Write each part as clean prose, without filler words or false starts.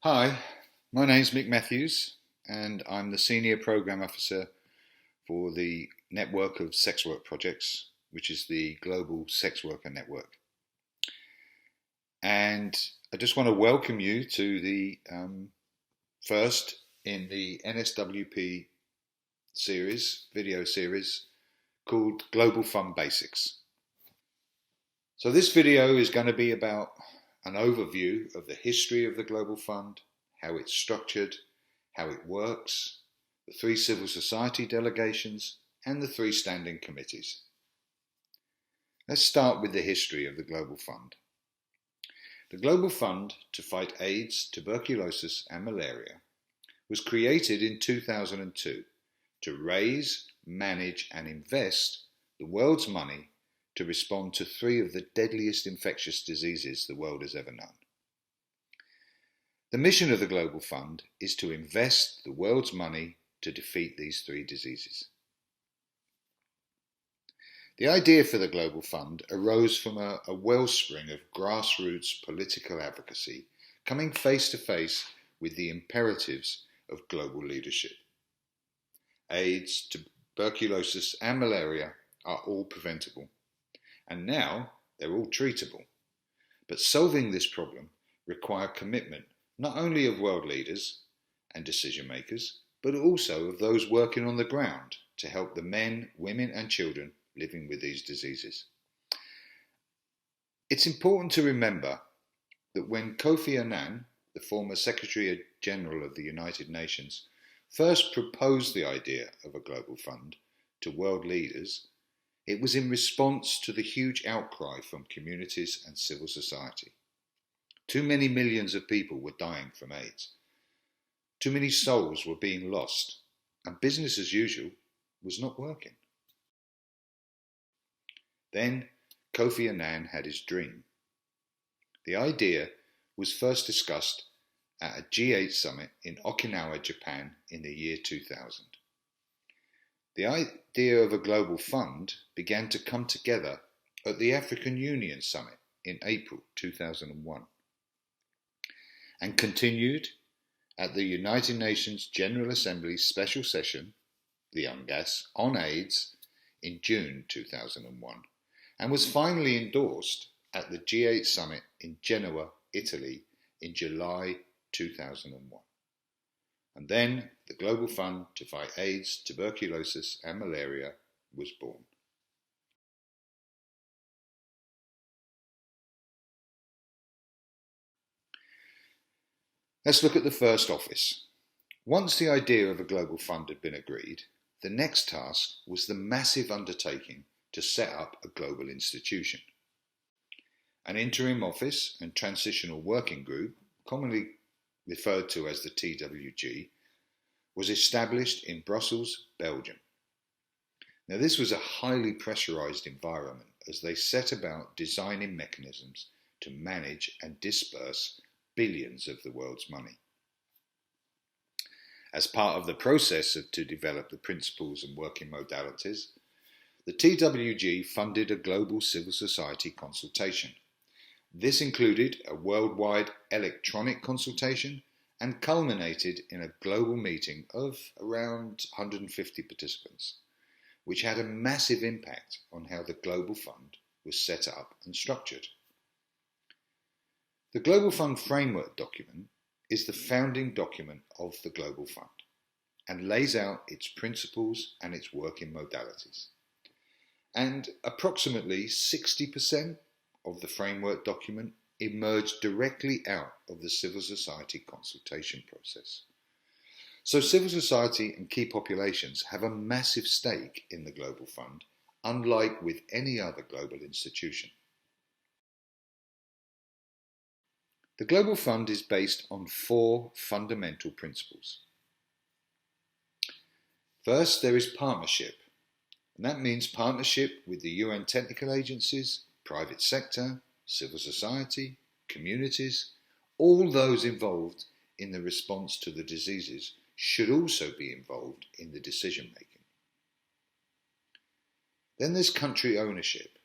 Hi, my name's Mick Matthews, and I'm the Senior Programme Officer for the network of sex work projects, which is the Global Sex Worker Network. And I just want to welcome you to the first in the NSWP video series called Global Fund Basics. So this video is going to be about an overview of the history of the Global Fund, how it's structured, how it works, the 3 civil society delegations, and the 3 standing committees. Let's start with the history of the Global Fund. The Global Fund to fight AIDS, tuberculosis, and malaria was created in 2002 to raise, manage, and invest the world's money to respond to 3 of the deadliest infectious diseases the world has ever known. The mission of the Global Fund is to invest the world's money to defeat these 3 diseases. The idea for the Global Fund arose from a wellspring of grassroots political advocacy coming face to face with the imperatives of global leadership. AIDS, tuberculosis, and malaria are all preventable. And now they're all treatable. But solving this problem requires commitment not only of world leaders and decision makers, but also of those working on the ground to help the men, women and children living with these diseases. It's important to remember that when Kofi Annan, the former Secretary General of the United Nations, first proposed the idea of a global fund to world leaders, it was in response to the huge outcry from communities and civil society. Too many millions of people were dying from AIDS. Too many souls were being lost, and business as usual was not working. Then Kofi Annan had his dream. The idea was first discussed at a G8 summit in Okinawa, Japan in the year 2000. The idea of a global fund began to come together at the African Union Summit in April 2001 and continued at the United Nations General Assembly Special Session, the UNGAS, on AIDS in June 2001 and was finally endorsed at the G8 Summit in Genoa, Italy in July 2001. And then the Global Fund to fight AIDS, tuberculosis and malaria was born. Let's look at the first office. Once the idea of a global fund had been agreed, the next task was the massive undertaking to set up a global institution. An interim office and transitional working group, commonly referred to as the TWG, was established in Brussels, Belgium. Now this was a highly pressurized environment as they set about designing mechanisms to manage and disperse billions of the world's money. As part of the process to develop the principles and working modalities, the TWG funded a global civil society consultation. This included a worldwide electronic consultation and culminated in a global meeting of around 150 participants, which had a massive impact on how the Global Fund was set up and structured. The Global Fund Framework document is the founding document of the Global Fund and lays out its principles and its working modalities. And approximately 60% of the framework document emerged directly out of the civil society consultation process. So civil society and key populations have a massive stake in the Global Fund, unlike with any other global institution. The Global Fund is based on 4 fundamental principles. First, there is partnership, and that means partnership with the UN technical agencies, private sector, civil society, communities. All those involved in the response to the diseases should also be involved in the decision making. Then there's country ownership.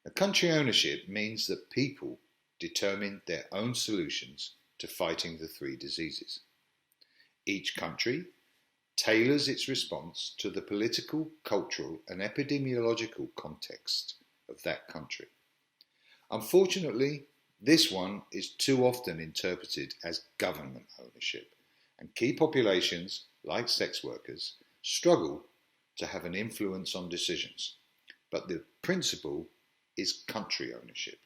Now, country ownership means that people determine their own solutions to fighting the three diseases. Each country tailors its response to the political, cultural, and epidemiological context of that country. Unfortunately, this one is too often interpreted as government ownership, and key populations, like sex workers, struggle to have an influence on decisions. But the principle is country ownership.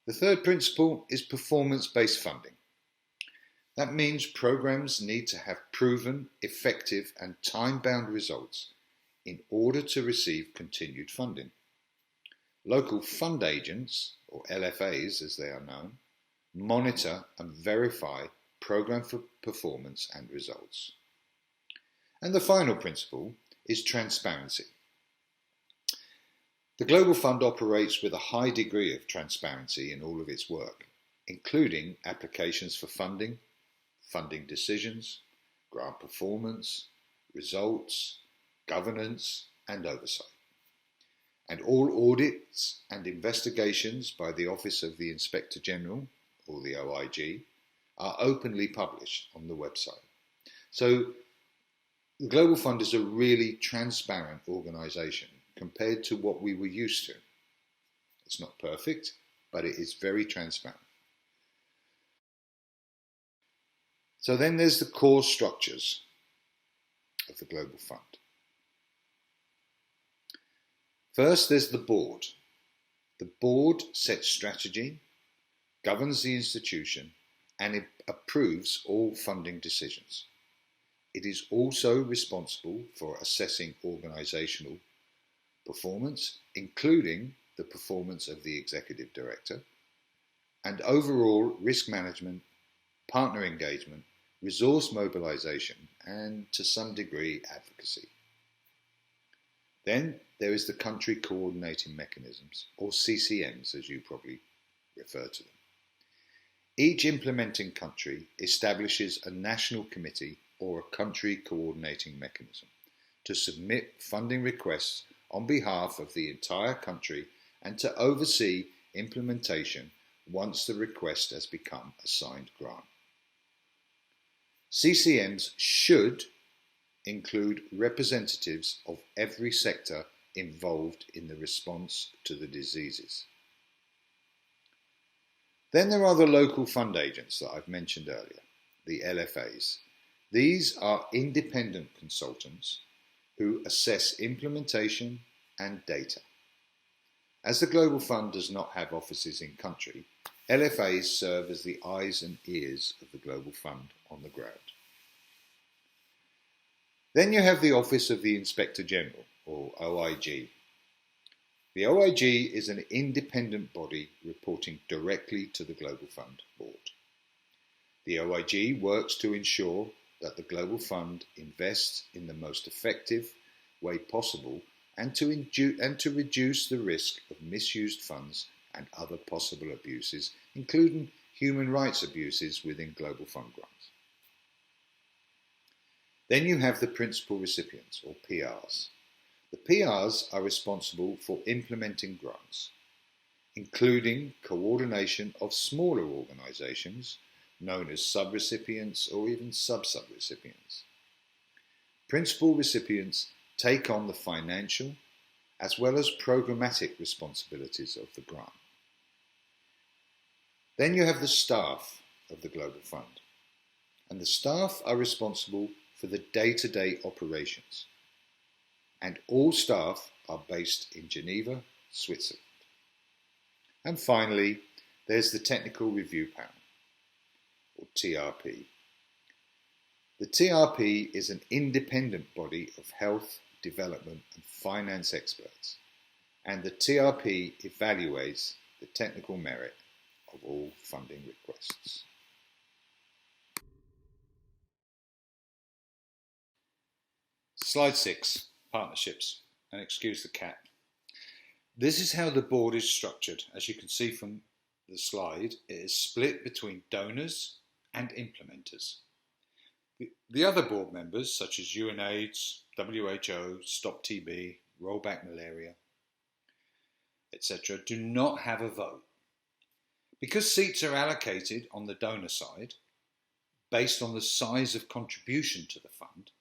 The third principle is performance-based funding. That means programs need to have proven, effective, and time-bound results in order to receive continued funding. Local fund agents, or LFAs as they are known, monitor and verify program for performance and results. And the final principle is transparency. The Global Fund operates with a high degree of transparency in all of its work, including applications for funding, funding decisions, grant performance, results, governance, and oversight. And all audits and investigations by the Office of the Inspector General, or the OIG, are openly published on the website. So the Global Fund is a really transparent organisation compared to what we were used to. It's not perfect, but it is very transparent. So then there's the core structures of the Global Fund. First, there's the board. The board sets strategy, governs the institution, and it approves all funding decisions. It is also responsible for assessing organisational performance, including the performance of the executive director, and overall risk management, partner engagement, resource mobilisation, and to some degree advocacy. Then there is the country coordinating mechanisms, or CCMs as you probably refer to them. Each implementing country establishes a national committee or a country coordinating mechanism to submit funding requests on behalf of the entire country and to oversee implementation once the request has become a signed grant. CCMs should include representatives of every sector involved in the response to the diseases. Then there are the local fund agents that I've mentioned earlier, the LFAs. These are independent consultants who assess implementation and data. As the Global Fund does not have offices in country, LFAs serve as the eyes and ears of the Global Fund on the ground. Then you have the Office of the Inspector General, or OIG. The OIG is an independent body reporting directly to the Global Fund board. The OIG works to ensure that the Global Fund invests in the most effective way possible and to reduce the risk of misused funds and other possible abuses, including human rights abuses within Global Fund grants. Then you have the principal recipients, or PRs. The PRs are responsible for implementing grants, including coordination of smaller organisations known as sub-recipients or even sub-sub-recipients. Principal recipients take on the financial as well as programmatic responsibilities of the grant. Then you have the staff of the Global Fund, and the staff are responsible for the day-to-day operations, and all staff are based in Geneva, Switzerland. And finally, there's the Technical Review Panel, or TRP. The TRP is an independent body of health, development and finance experts, and the TRP evaluates the technical merit of all funding requests. Slide 6, partnerships, and excuse the cat. This is how the board is structured. As you can see from the slide, it is split between donors and implementers. The other board members, such as UNAIDS, WHO, Stop TB, Roll Back Malaria, etc., do not have a vote. Because seats are allocated on the donor side, based on the size of contribution to the fund,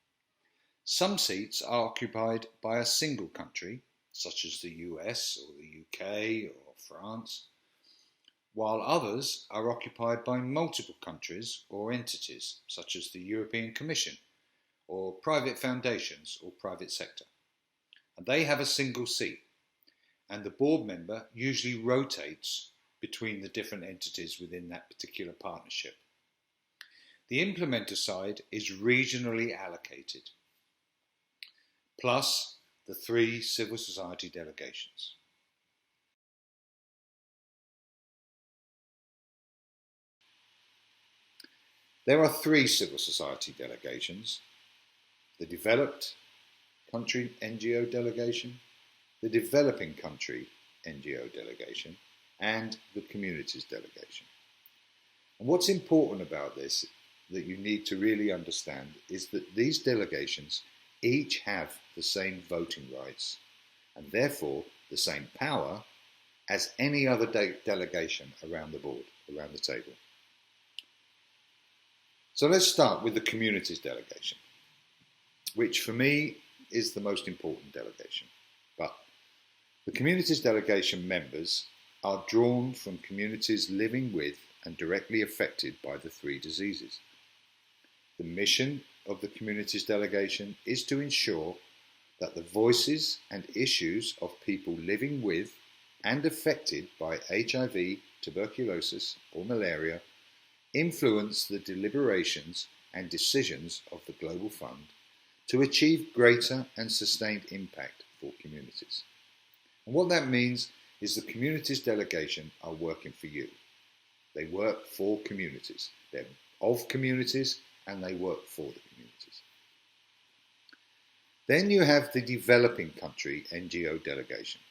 some seats are occupied by a single country, such as the US or the UK or France, while others are occupied by multiple countries or entities, such as the European Commission or private foundations or private sector. And they have a single seat, and the board member usually rotates between the different entities within that particular partnership. The implementer side is regionally allocated, plus the 3 civil society delegations. There are 3 civil society delegations: the developed country NGO delegation, the developing country NGO delegation, and the communities delegation. And what's important about this that you need to really understand is that these delegations each have the same voting rights and therefore the same power as any other delegation around the board, around the table. So let's start with the communities delegation, which for me is the most important delegation. But the communities delegation members are drawn from communities living with and directly affected by the 3 diseases. The mission of the communities delegation is to ensure that the voices and issues of people living with and affected by HIV, tuberculosis or malaria influence the deliberations and decisions of the Global Fund to achieve greater and sustained impact for communities. And what that means is the communities delegation are working for you. They work for communities. They're of communities and they work for the communities. Then you have the developing country NGO delegation.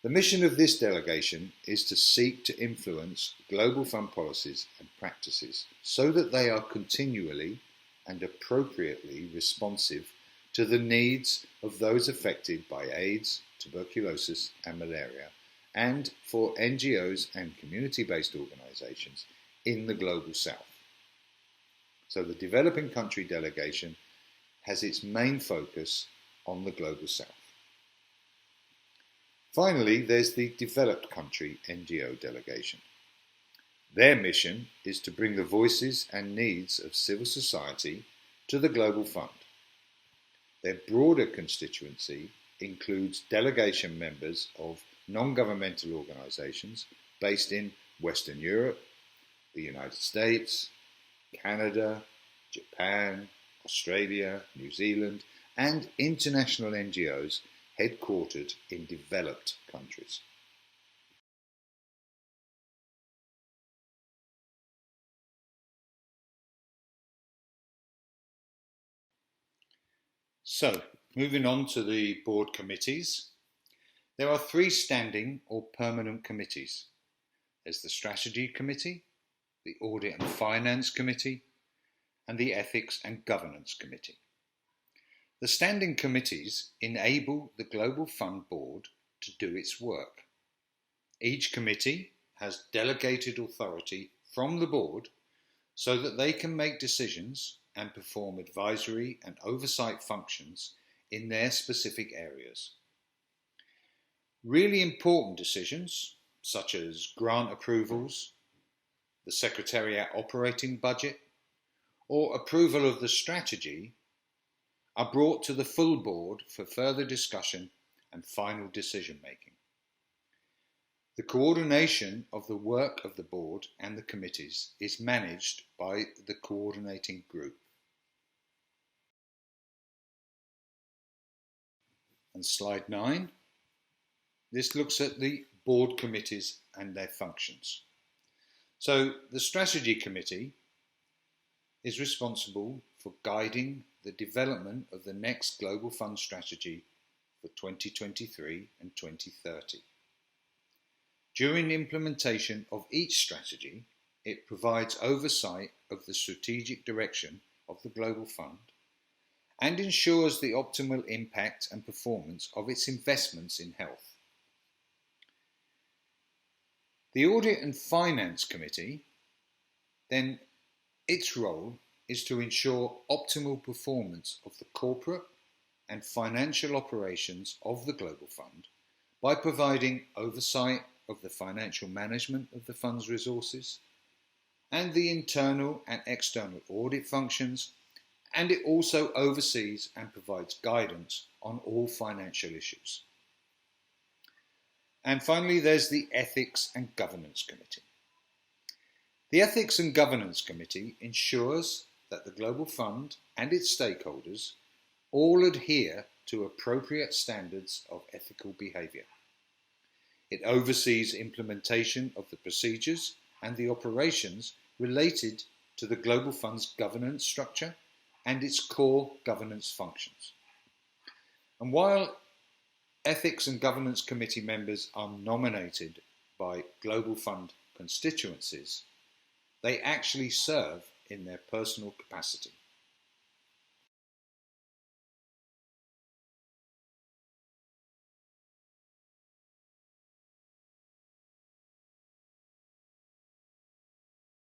The mission of this delegation is to seek to influence global fund policies and practices so that they are continually and appropriately responsive to the needs of those affected by AIDS, tuberculosis and malaria, and for NGOs and community-based organisations in the Global South. So the developing country delegation has its main focus on the Global South. Finally, there's the developed country NGO delegation. Their mission is to bring the voices and needs of civil society to the Global Fund. Their broader constituency includes delegation members of non-governmental organisations based in Western Europe, the United States, Canada, Japan, Australia, New Zealand, and international NGOs headquartered in developed countries. So, moving on to the board committees. There are 3 standing or permanent committees. There's the Strategy Committee, the Audit and Finance Committee, and the Ethics and Governance Committee. The standing committees enable the Global Fund Board to do its work. Each committee has delegated authority from the board so that they can make decisions and perform advisory and oversight functions in their specific areas. Really important decisions, such as grant approvals, the Secretariat operating budget, or approval of the strategy, are brought to the full board for further discussion and final decision making. The coordination of the work of the board and the committees is managed by the coordinating group. And slide 9, this looks at the board committees and their functions. So the Strategy Committee is responsible for guiding the development of the next Global Fund strategy for 2023 and 2030. During the implementation of each strategy, it provides oversight of the strategic direction of the Global Fund and ensures the optimal impact and performance of its investments in health. The Audit and Finance Committee, then its role is to ensure optimal performance of the corporate and financial operations of the Global Fund by providing oversight of the financial management of the fund's resources and the internal and external audit functions, and it also oversees and provides guidance on all financial issues. And finally, there's the Ethics and Governance Committee. The Ethics and Governance Committee ensures that the Global Fund and its stakeholders all adhere to appropriate standards of ethical behaviour. It oversees implementation of the procedures and the operations related to the Global Fund's governance structure and its core governance functions. And while Ethics and Governance Committee members are nominated by Global Fund constituencies, they actually serve in their personal capacity.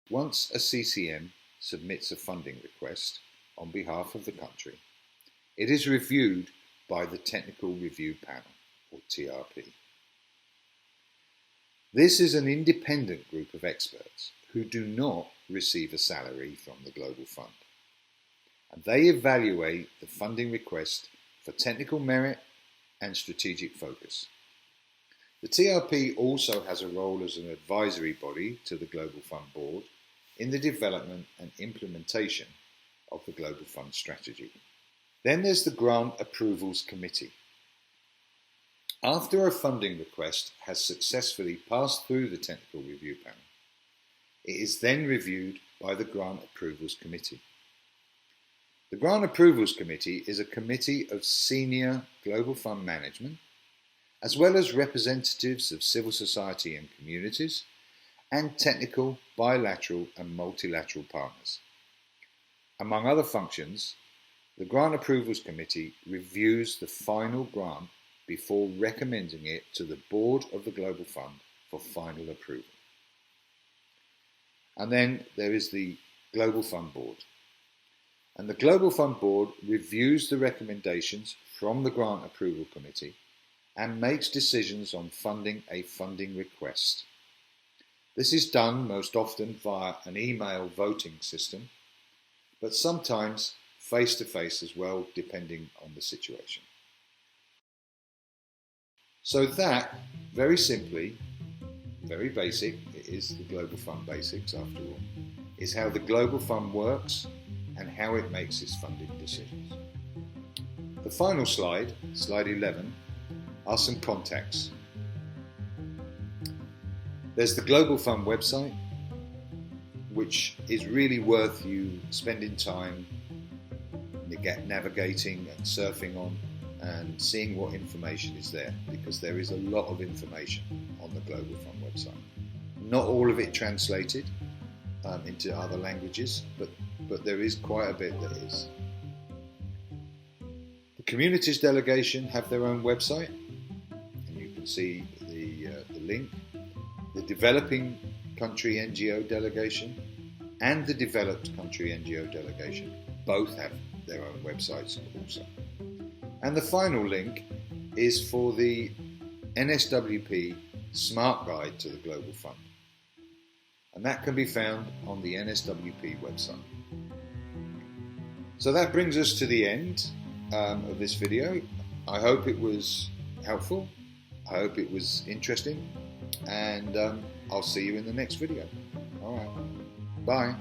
Once a CCM submits a funding request on behalf of the country, it is reviewed by the Technical Review Panel, or TRP. This is an independent group of experts who do not receive a salary from the Global Fund, and they evaluate the funding request for technical merit and strategic focus. The TRP also has a role as an advisory body to the Global Fund Board in the development and implementation of the Global Fund strategy. Then there's the Grant Approvals Committee. After a funding request has successfully passed through the Technical Review Panel, it is then reviewed by the Grant Approvals Committee. The Grant Approvals Committee is a committee of senior Global Fund management, as well as representatives of civil society and communities, and technical, bilateral and multilateral partners. Among other functions, the Grant Approvals Committee reviews the final grant before recommending it to the Board of the Global Fund for final approval. And then there is the Global Fund Board. And the Global Fund Board reviews the recommendations from the Grant Approval Committee and makes decisions on funding a funding request. This is done most often via an email voting system, but sometimes face-to-face as well, depending on the situation. So that, very simply, very basic, it is the Global Fund basics after all, is how the Global Fund works and how it makes its funding decisions. The final slide, slide 11, are some contacts. There's the Global Fund website, which is really worth you spending time navigating and surfing on and seeing what information is there, because there is a lot of information on the Global Fund website. Not all of it translated into other languages, but there is quite a bit that is. The communities delegation have their own website, and you can see the link. The developing country NGO delegation and the developed country NGO delegation both have their own websites also. And the final link is for the NSWP Smart Guide to the Global Fund. And that can be found on the NSWP website. So that brings us to the end of this video. I hope it was helpful. I hope it was interesting. And I'll see you in the next video. All right. Bye.